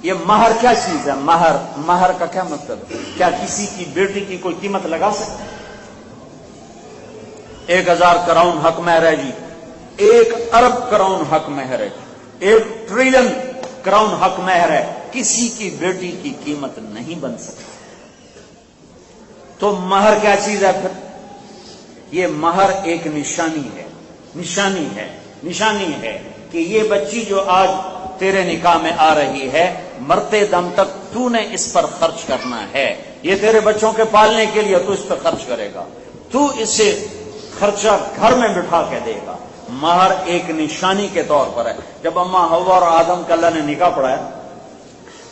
یہ مہر کیا چیز ہے؟ مہر کا کیا مطلب ہے؟ کیا کسی کی بیٹی کی کوئی قیمت لگا سکتے؟ 1000 کراؤن حق مہر ہے جی، 1 ارب کراؤن حق مہر ہے، 1 ٹریلین کراؤن حق مہر ہے، کسی کی بیٹی کی قیمت نہیں بن سکتی۔ تو مہر کیا چیز ہے پھر؟ یہ مہر ایک نشانی ہے کہ یہ بچی جو آج تیرے نکاح میں آ رہی ہے، مرتے دم تک تو نے اس پر خرچ کرنا ہے، یہ تیرے بچوں کے پالنے کے لیے تو اس پر خرچ کرے گا، تو اسے خرچہ گھر میں بٹھا کے دے گا۔ مہر ایک نشانی کے طور پر ہے۔ جب اماں حوا اور آدم کا اللہ نے نکاح پڑھایا،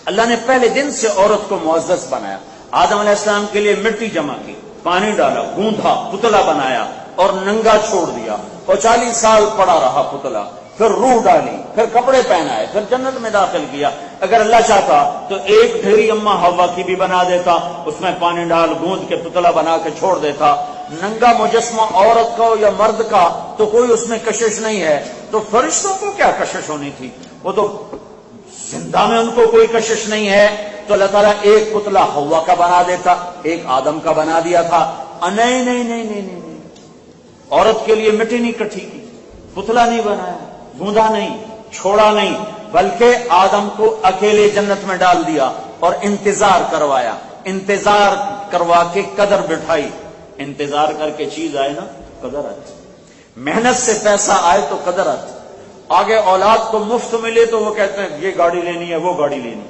اللہ نے پہلے دن سے عورت کو معزز بنایا۔ آدم علیہ السلام کے لیے مٹی جمع کی، پانی ڈالا، گوندھا، پتلا بنایا اور ننگا چھوڑ دیا، اور 40 سال پڑا رہا پتلا، پھر روح ڈالی، پھر کپڑے پہنائے، پھر جنت میں داخل کیا۔ اگر اللہ چاہتا تو ایک ڈھیری اماں حوا کی بھی بنا دیتا، اس میں پانی ڈال گوندھ کے پتلا بنا کے چھوڑ دیتا۔ ننگا مجسمہ عورت کا یا مرد کا تو کوئی اس میں کشش نہیں ہے، تو فرشتوں کو کیا کشش ہونی تھی؟ وہ تو زندہ میں ان کو کوئی کشش نہیں ہے، تو اللہ تعالیٰ ایک پتلا حوا کا بنا دیتا، ایک آدم کا بنا دیا تھا۔ نہیں، عورت کے لیے مٹی نہیں کٹھی کی، پتلا نہیں بنایا، گوندا نہیں، چھوڑا نہیں، بلکہ آدم کو اکیلے جنت میں ڈال دیا اور انتظار کروایا، انتظار کروا کے قدر بٹھائی۔ انتظار کر کے چیز آئے نا قدر آتی، محنت سے پیسہ آئے تو قدر آتی۔ آگے اولاد کو مفت ملے تو وہ کہتے ہیں یہ گاڑی لینی ہے، وہ گاڑی لینی۔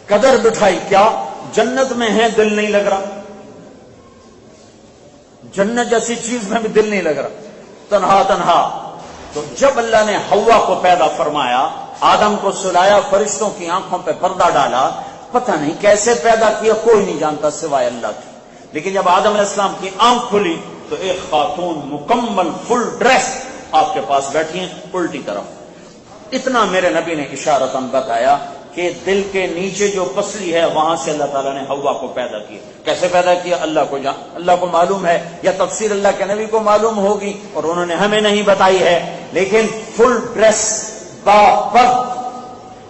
قدر بٹھائی، کیا جنت میں ہے دل نہیں لگ رہا، جنت جیسی چیز میں بھی دل نہیں لگ رہا، تنہا۔ تو جب اللہ نے حوا کو پیدا فرمایا، آدم کو سلایا، فرشتوں کی آنکھوں پہ پردہ ڈالا، پتہ نہیں کیسے پیدا کیا، کوئی نہیں جانتا سوائے اللہ کی۔ لیکن جب آدم علیہ السلام کی آنکھ کھلی تو ایک خاتون مکمل فل ڈریس آپ کے پاس بیٹھی ہیں الٹی طرف۔ اتنا میرے نبی نے اشارتاً بتایا کہ دل کے نیچے جو پسلی ہے وہاں سے اللہ تعالیٰ نے حوا کو پیدا کیا۔ کیسے پیدا کیا اللہ کو معلوم ہے، یا تفسیر اللہ کے نبی کو معلوم ہوگی اور انہوں نے ہمیں نہیں بتائی ہے، لیکن فل ڈریس باپرد۔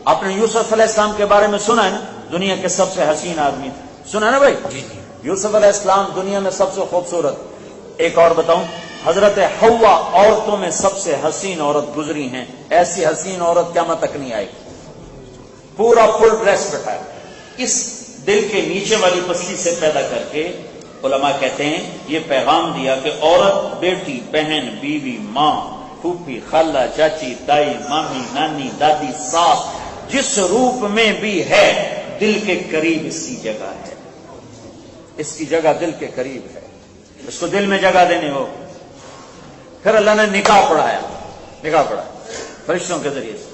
آپ نے یوسف علیہ السلام کے بارے میں سنا ہے نا، دنیا کے سب سے حسین آدمی تھے، سنا ہے نا بھائی؟ یوسف علیہ السلام دنیا میں سب سے خوبصورت۔ ایک اور بتاؤں، حضرت حوا عورتوں میں سب سے حسین عورت گزری ہیں، ایسی حسین عورت قیامت تک نہیں آئی۔ پورا فل ڈریس بٹھایا، اس دل کے نیچے والی پسلی سے پیدا کر کے علماء کہتے ہیں یہ پیغام دیا کہ عورت بیٹی، بہن، بیوی، ماں، پھوپھی، خالہ، چاچی، تائی، مامی، نانی، دادی، ساس، جس روپ میں بھی ہے دل کے قریب اس کی جگہ ہے، اس کی جگہ دل کے قریب ہے، اس کو دل میں جگہ دینے ہو۔ پھر اللہ نے نکاح پڑھایا فرشتوں کے ذریعے سے،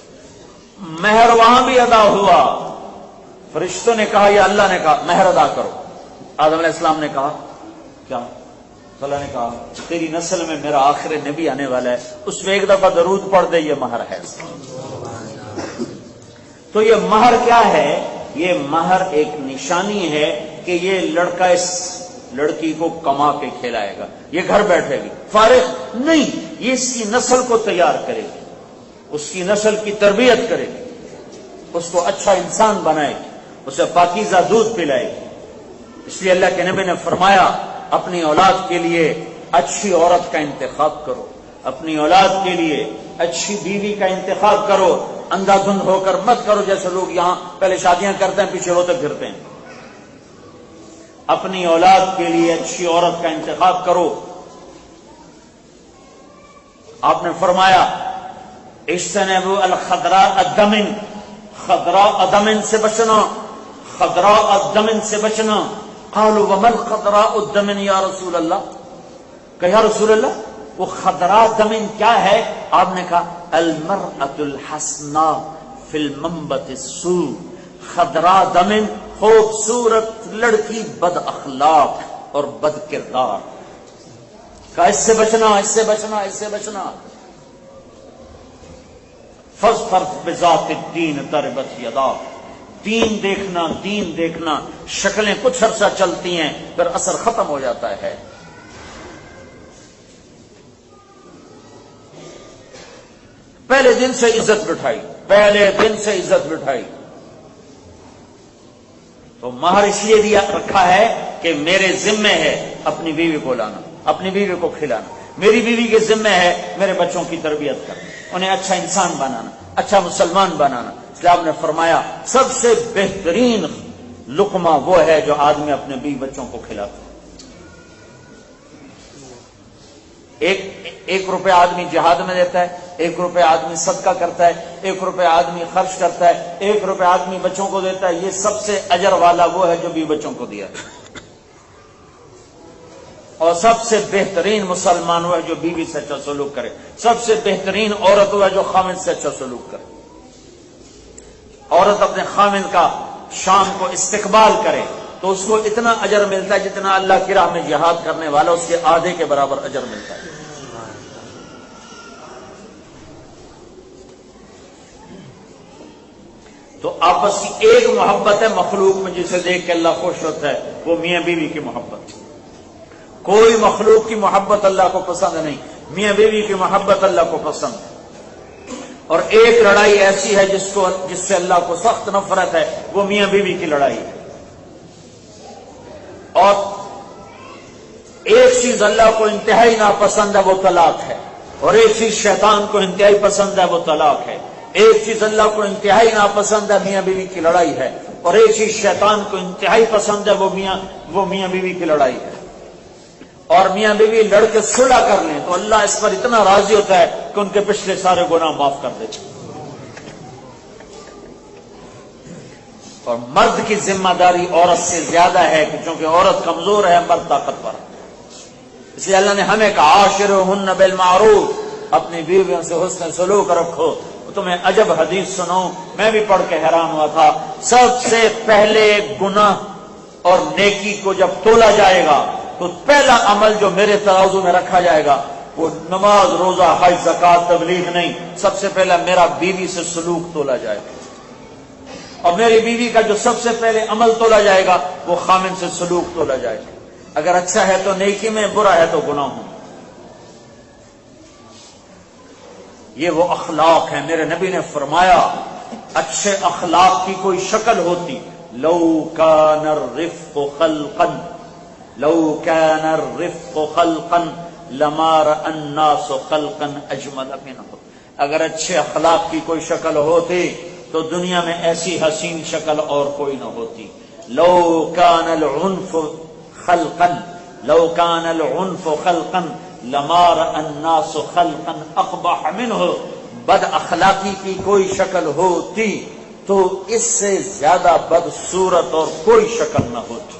مہر وہاں بھی ادا ہوا۔ فرشتوں نے کہا یا اللہ نے کہا مہر ادا کرو۔ آدم علیہ السلام نے کہا کیا؟ اللہ نے کہا تیری نسل میں میرا آخر نبی آنے والا ہے، اس میں ایک دفعہ درود پڑھ دے، یہ مہر ہے۔ تو یہ مہر کیا ہے؟ یہ مہر ایک نشانی ہے کہ یہ لڑکا اس لڑکی کو کما کے کھلائے گا، یہ گھر بیٹھے گی فارغ نہیں، یہ اس کی نسل کو تیار کرے گی، اس کی نسل کی تربیت کرے گی، اس کو اچھا انسان بنائے گی، اسے پاکیزہ دودھ پلائے گی۔ اس لیے اللہ کے نبی نے فرمایا اپنی اولاد کے لیے اچھی عورت کا انتخاب کرو، اپنی اولاد کے لیے اچھی بیوی کا انتخاب کرو، اندھا دھند ہو کر مت کرو جیسے لوگ یہاں پہلے شادیاں کرتے ہیں پیچھے روتے پھرتے ہیں۔ اپنی اولاد کے لیے اچھی عورت کا انتخاب کرو۔ آپ نے فرمایا اجتنبوا الخضراء الدمن، خضراء الدمن سے بچنا، خضراء الدمن سے بچنا۔ قالوا وما الخضراء الدمن یا رسول اللہ، کہ یا رسول اللہ وہ خضراء دمن کیا ہے؟ آپ نے کہا المرأة الحسناء فی المنبت السوء، خضراء دمن خوبصورت لڑکی بد اخلاق اور بد کردار کا، اس سے بچنا، اس سے بچنا، اس سے بچنا۔ فاظفر بذات الدین تربت یداک، دین دیکھنا، دین دیکھنا۔ شکلیں کچھ عرصہ چلتی ہیں پھر اثر ختم ہو جاتا ہے۔ پہلے دن سے عزت بٹھائی، پہلے دن سے عزت بٹھائی۔ تو مہر اس لیے دیا رکھا ہے کہ میرے ذمے ہے اپنی بیوی کو لانا، اپنی بیوی کو کھلانا، میری بیوی کے ذمے ہے میرے بچوں کی تربیت کرنا، انہیں اچھا انسان بنانا، اچھا مسلمان بنانا۔ اس لیے آپ نے فرمایا سب سے بہترین لقمہ وہ ہے جو آدمی اپنے بیوی بچوں کو کھلاتا ہے۔ ایک روپے آدمی جہاد میں دیتا ہے، 1 روپے آدمی صدقہ کرتا ہے، 1 روپے آدمی خرچ کرتا ہے، 1 روپے آدمی بچوں کو دیتا ہے، یہ سب سے اجر والا وہ ہے جو بیوی بچوں کو دیا۔ اور سب سے بہترین مسلمان وہ ہے جو بیوی سے اچھا سلوک کرے، سب سے بہترین عورت وہ ہے جو خامد سے اچھا سلوک کرے۔ عورت اپنے خامد کا شام کو استقبال کرے تو اس کو اتنا اجر ملتا ہے جتنا اللہ کی راہ میں جہاد کرنے والا اس کے آدھے کے برابر اجر ملتا ہے۔ تو آپس کی ایک محبت ہے مخلوق میں جسے دیکھ کے اللہ خوش ہوتا ہے، وہ میاں بیوی کی محبت۔ کوئی مخلوق کی محبت اللہ کو پسند نہیں، میاں بیوی کی محبت اللہ کو پسند ہے۔ اور ایک لڑائی ایسی ہے جس سے اللہ کو سخت نفرت ہے، وہ میاں بیوی کی لڑائی ہے۔ اور ایک چیز اللہ کو انتہائی ناپسند ہے وہ طلاق ہے، اور ایک چیز شیطان کو انتہائی پسند ہے وہ طلاق ہے۔ ایک چیز اللہ کو انتہائی ناپسند ہے میاں بیوی کی لڑائی ہے، اور ایک چیز شیطان کو انتہائی پسند ہے وہ میاں بیوی کی لڑائی ہے۔ اور میاں بیوی لڑ کے صلح کر لیں تو اللہ اس پر اتنا راضی ہوتا ہے کہ ان کے پچھلے سارے گناہ معاف کر دیتے۔ اور مرد کی ذمہ داری عورت سے زیادہ ہے کہ چونکہ عورت کمزور ہے، مرد طاقتور ہے۔ اس لیے اللہ نے ہمیں کہا عاشرہن بالمعروف، اپنی بیویوں سے حسن سلوک رکھو۔ تمہیں عجب حدیث سناؤں، میں بھی پڑھ کے حیران ہوا تھا۔ سب سے پہلے گناہ اور نیکی کو جب تولا جائے گا تو پہلا عمل جو میرے ترازو میں رکھا جائے گا وہ نماز، روزہ، حج، زکوٰۃ، تبلیغ نہیں، سب سے پہلا میرا بیوی سے سلوک تولا جائے گا۔ اور میری بیوی کا جو سب سے پہلے عمل تولا جائے گا وہ خامن سے سلوک تولا جائے گا۔ اگر اچھا ہے تو نیکی میں، برا ہے تو گناہوں میں۔ یہ وہ اخلاق ہیں۔ میرے نبی نے فرمایا اچھے اخلاق کی کوئی شکل ہوتی، لو کان الرفق خلقا، لو کان الرفق خلقا لما رأى الناس خلقا اجمل منه۔ اگر اچھے اخلاق کی کوئی شکل ہوتی تو دنیا میں ایسی حسین شکل اور کوئی نہ ہوتی۔ لو کان العنف خلقا، لو کان العنف خلقا لما رأى الناس خلقا اقبح منه۔ بد اخلاقی کی کوئی شکل ہوتی تو اس سے زیادہ بدصورت اور کوئی شکل نہ ہوتی۔